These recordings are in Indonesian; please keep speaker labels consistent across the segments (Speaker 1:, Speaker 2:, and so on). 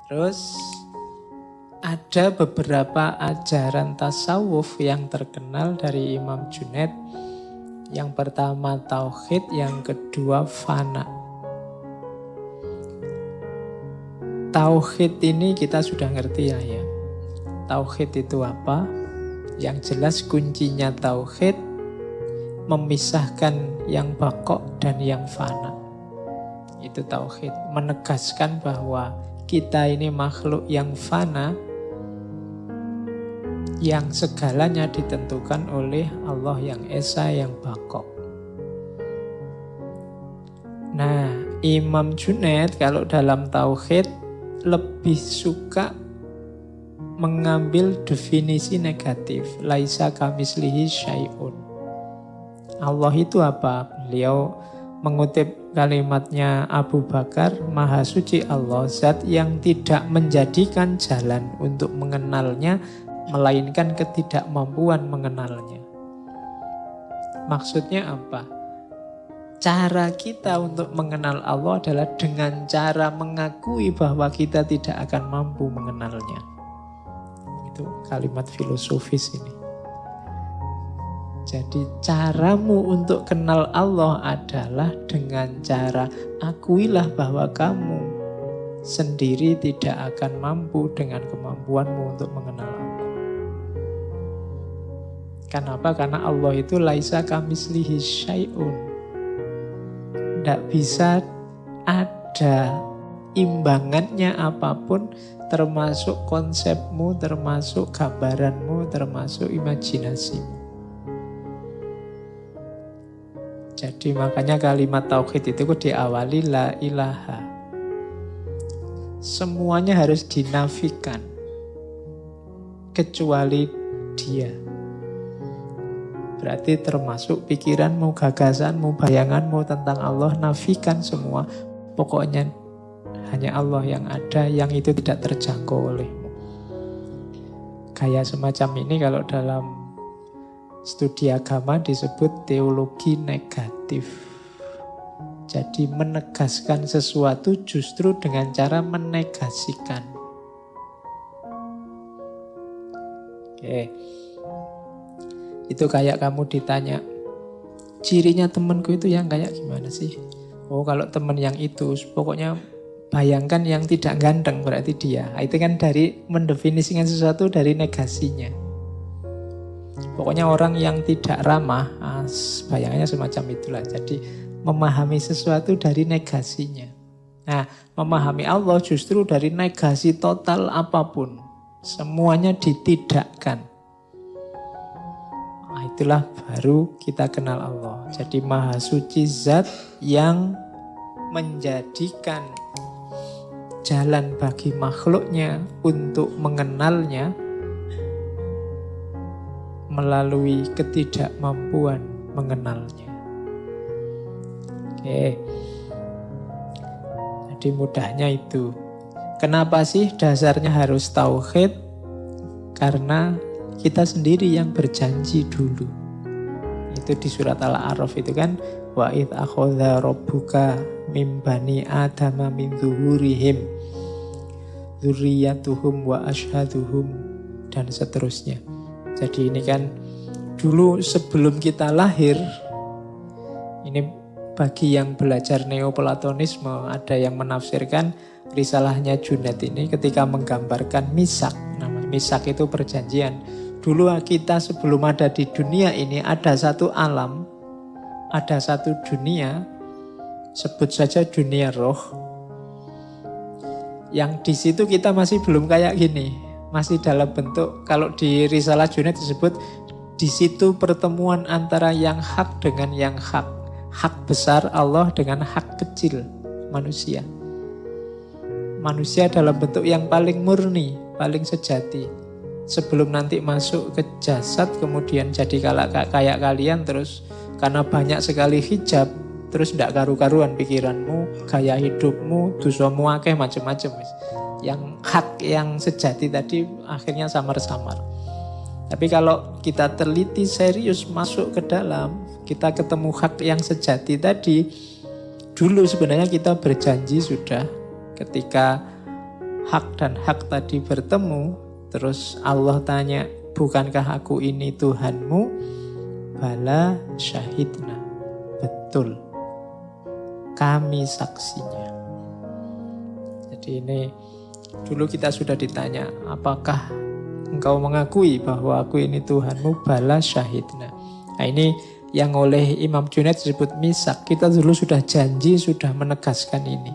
Speaker 1: Terus ada beberapa ajaran tasawuf yang terkenal dari Imam Junaid. Yang pertama tauhid, yang kedua fana. Tauhid ini kita sudah ngerti ya. Tauhid itu apa? Yang jelas kuncinya tauhid memisahkan yang bakok dan yang fana. Itu tauhid, menegaskan bahwa kita ini makhluk yang fana, yang segalanya ditentukan oleh Allah yang Esa, yang bakok. Nah, Imam Junaid kalau dalam tauhid lebih suka mengambil definisi negatif. Laisa kamislihi syai'un. Allah itu apa? Beliau mengutip kalimatnya Abu Bakar, Maha Suci Allah, zat yang tidak menjadikan jalan untuk mengenalnya, melainkan ketidakmampuan mengenalnya. Maksudnya apa? Cara kita untuk mengenal Allah adalah dengan cara mengakui bahwa kita tidak akan mampu mengenalnya. Itu kalimat filosofis ini. Jadi caramu untuk kenal Allah adalah dengan cara akuilah bahwa kamu sendiri tidak akan mampu dengan kemampuanmu untuk mengenal Allah. Kenapa? Karena Allah itu laisa kamislihi syai'un. Tidak bisa ada imbangannya apapun, termasuk konsepmu, termasuk gambaranmu, termasuk imajinasimu. Jadi makanya kalimat tauhid itu diawali la ilaha. Semuanya harus dinafikan kecuali Dia. Berarti termasuk pikiranmu, gagasanmu, bayanganmu tentang Allah, nafikan semua. Pokoknya hanya Allah yang ada, yang itu tidak terjangkau olehmu. Kayak semacam ini kalau dalam studi agama disebut teologi negatif. Jadi menegaskan sesuatu justru dengan cara menegasikan. Oke. Itu kayak kamu ditanya, cirinya temanku itu yang kayak gimana sih? Oh, kalau teman yang itu, pokoknya bayangkan yang tidak ganteng berarti dia. Itu kan dari mendefinisikan sesuatu dari negasinya. Pokoknya orang yang tidak ramah, bayangannya semacam itulah. Jadi memahami sesuatu dari negasinya. Nah, memahami Allah justru dari negasi total apapun. Semuanya ditidakkan. Nah, itulah baru kita kenal Allah. Jadi Maha Suci zat yang menjadikan jalan bagi makhluknya untuk mengenalnya melalui ketidakmampuan mengenalnya. Oke. Jadi mudahnya itu. Kenapa sih dasarnya harus tauhid? Karena kita sendiri yang berjanji dulu. Itu di surat Al-A'raf itu kan, wa id akhadha rabbuka mim bani adama min zuhurihim dzurriyyatuhum wa ashhaduhum dan seterusnya. Jadi ini kan dulu sebelum kita lahir, ini bagi yang belajar neoplatonisme, ada yang menafsirkan risalahnya Junaid ini ketika menggambarkan misak. Namanya misak itu perjanjian. Dulu kita sebelum ada di dunia ini ada satu alam, ada satu dunia, sebut saja dunia roh. Yang di situ kita masih belum kayak gini. Masih dalam bentuk, kalau di risalah Junaid disebut di situ pertemuan antara yang hak dengan yang hak. Hak besar Allah dengan hak kecil manusia. Manusia dalam bentuk yang paling murni, paling sejati. Sebelum nanti masuk ke jasad, kemudian jadi kayak kalian, terus karena banyak sekali hijab, terus tidak karu-karuan pikiranmu, gaya hidupmu, dosamu akeh macam-macam. Yang hak yang sejati tadi akhirnya samar-samar. Tapi kalau kita teliti serius masuk ke dalam, kita ketemu hak yang sejati tadi. Dulu sebenarnya kita berjanji sudah ketika hak dan hak tadi bertemu, terus Allah tanya, bukankah aku ini Tuhanmu? Bala syahidna. Betul. Kami saksinya. Jadi ini dulu kita sudah ditanya, apakah engkau mengakui bahwa aku ini Tuhanmu? Bala syahidna. Nah ini yang oleh Imam Junaid disebut misak. Kita dulu sudah janji, sudah menegaskan ini.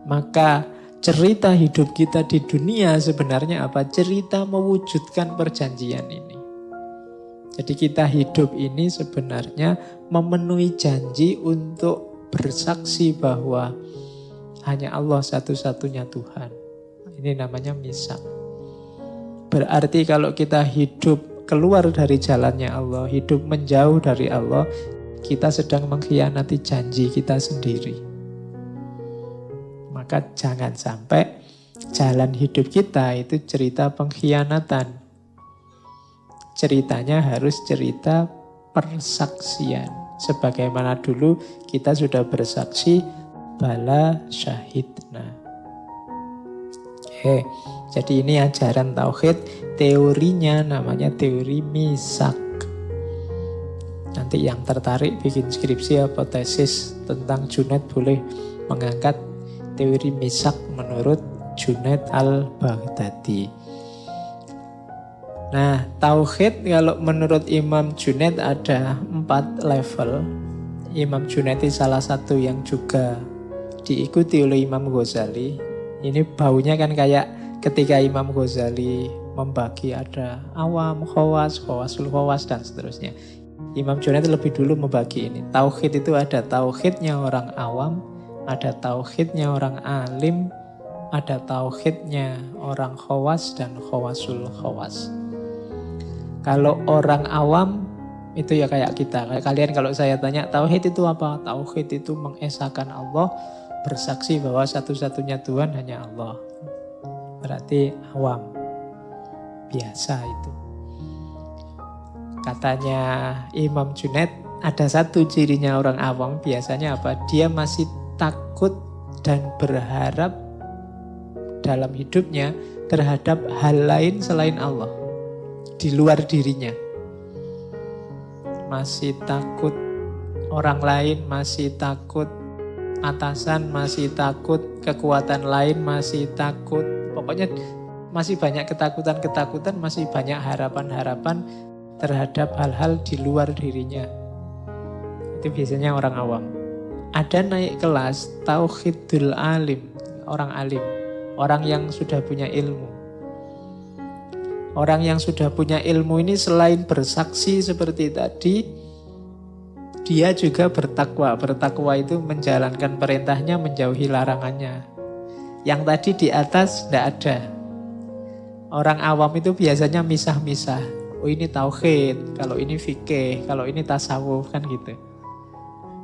Speaker 1: Maka cerita hidup kita di dunia sebenarnya apa? Cerita mewujudkan perjanjian ini. Jadi kita hidup ini sebenarnya memenuhi janji untuk bersaksi bahwa hanya Allah satu-satunya Tuhan. Ini namanya misak. Berarti kalau kita hidup keluar dari jalannya Allah, hidup menjauh dari Allah, kita sedang mengkhianati janji kita sendiri. Maka jangan sampai jalan hidup kita itu cerita pengkhianatan. Ceritanya harus cerita persaksian. Sebagaimana dulu kita sudah bersaksi, bala syahidna. Jadi ini ajaran tauhid, teorinya namanya teori misak. Nanti yang tertarik bikin skripsi atau tesis tentang Junaid boleh mengangkat teori misak menurut Junaid al-Baghdadi. Nah, tauhid kalau menurut Imam Junaid ada 4 level. Imam Junaid salah satu yang juga diikuti oleh Imam Ghazali. Ini baunya kan kayak ketika Imam Ghazali membagi ada awam, khawas, khawasul khawas, dan seterusnya. Imam Junaid lebih dulu membagi ini. Tauhid itu ada tauhidnya orang awam, ada tauhidnya orang alim, ada tauhidnya orang khawas dan khawasul khawas. Kalau orang awam itu ya kayak kita. Kayak kalian kalau saya tanya tauhid itu apa? Tauhid itu mengesahkan Allah, bersaksi bahwa satu-satunya Tuhan hanya Allah. Berarti awam. Biasa itu. Katanya Imam Junaid, ada satu cirinya orang awam biasanya apa? Dia masih takut dan berharap dalam hidupnya terhadap hal lain selain Allah. Di luar dirinya. Masih takut orang lain, masih takut atasan, masih takut kekuatan lain, masih takut. Pokoknya masih banyak ketakutan-ketakutan, masih banyak harapan-harapan terhadap hal-hal di luar dirinya. Itu biasanya orang awam. Ada naik kelas tauhidul alim, orang alim, orang yang sudah punya ilmu. Orang yang sudah punya ilmu ini selain bersaksi seperti tadi, dia juga bertakwa. Bertakwa itu menjalankan perintahnya, menjauhi larangannya. Yang tadi di atas tidak ada. Orang awam itu biasanya misah-misah. Oh ini tauhid, kalau ini fikih, kalau ini tasawuf, kan gitu.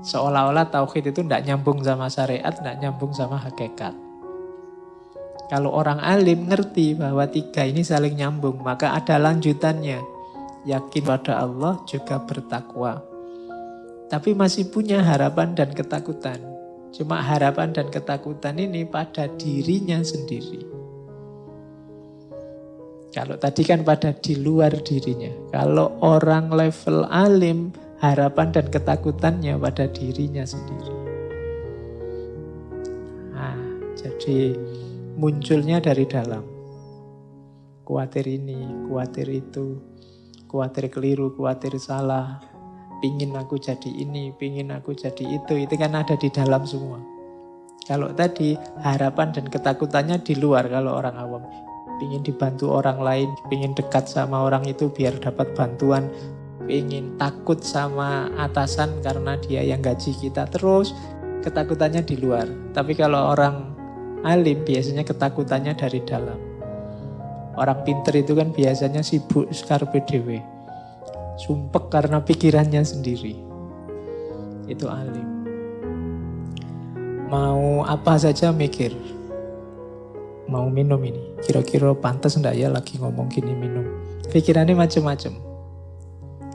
Speaker 1: Seolah-olah tauhid itu tidak nyambung sama syariat, tidak nyambung sama hakikat. Kalau orang alim ngerti bahwa 3 ini saling nyambung, maka ada lanjutannya. Yakin pada Allah juga bertakwa. Tapi masih punya harapan dan ketakutan. Cuma harapan dan ketakutan ini pada dirinya sendiri. Kalau tadi kan pada di luar dirinya. Kalau orang level alim, harapan dan ketakutannya pada dirinya sendiri. Nah, jadi munculnya dari dalam. Kuatir ini, kuatir itu, kuatir keliru, kuatir salah. Pingin aku jadi ini, pingin aku jadi itu kan ada di dalam semua. Kalau tadi harapan dan ketakutannya di luar kalau orang awam. Pingin dibantu orang lain, pingin dekat sama orang itu biar dapat bantuan, pingin takut sama atasan karena dia yang gaji kita terus, ketakutannya di luar. Tapi kalau orang alim biasanya ketakutannya dari dalam. Orang pinter itu kan biasanya sibuk skarpe dewe. Sumpek karena pikirannya sendiri. Itu alim. Mau apa saja mikir. Mau minum ini. Kira-kira pantas enggak ya lagi ngomong gini minum. Pikirannya macam-macam.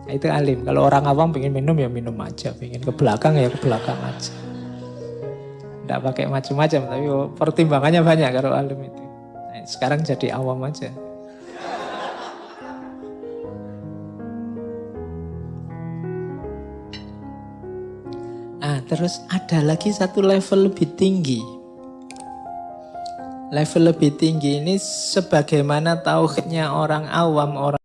Speaker 1: Nah, itu alim. Kalau orang awam pengen minum ya minum aja. Pengen ke belakang ya ke belakang aja. Enggak pakai macam-macam. Tapi pertimbangannya banyak kalau alim itu. Sekarang jadi awam aja. Nah, terus ada lagi satu level lebih tinggi. Level lebih tinggi ini sebagaimana tauhidnya orang awam, orang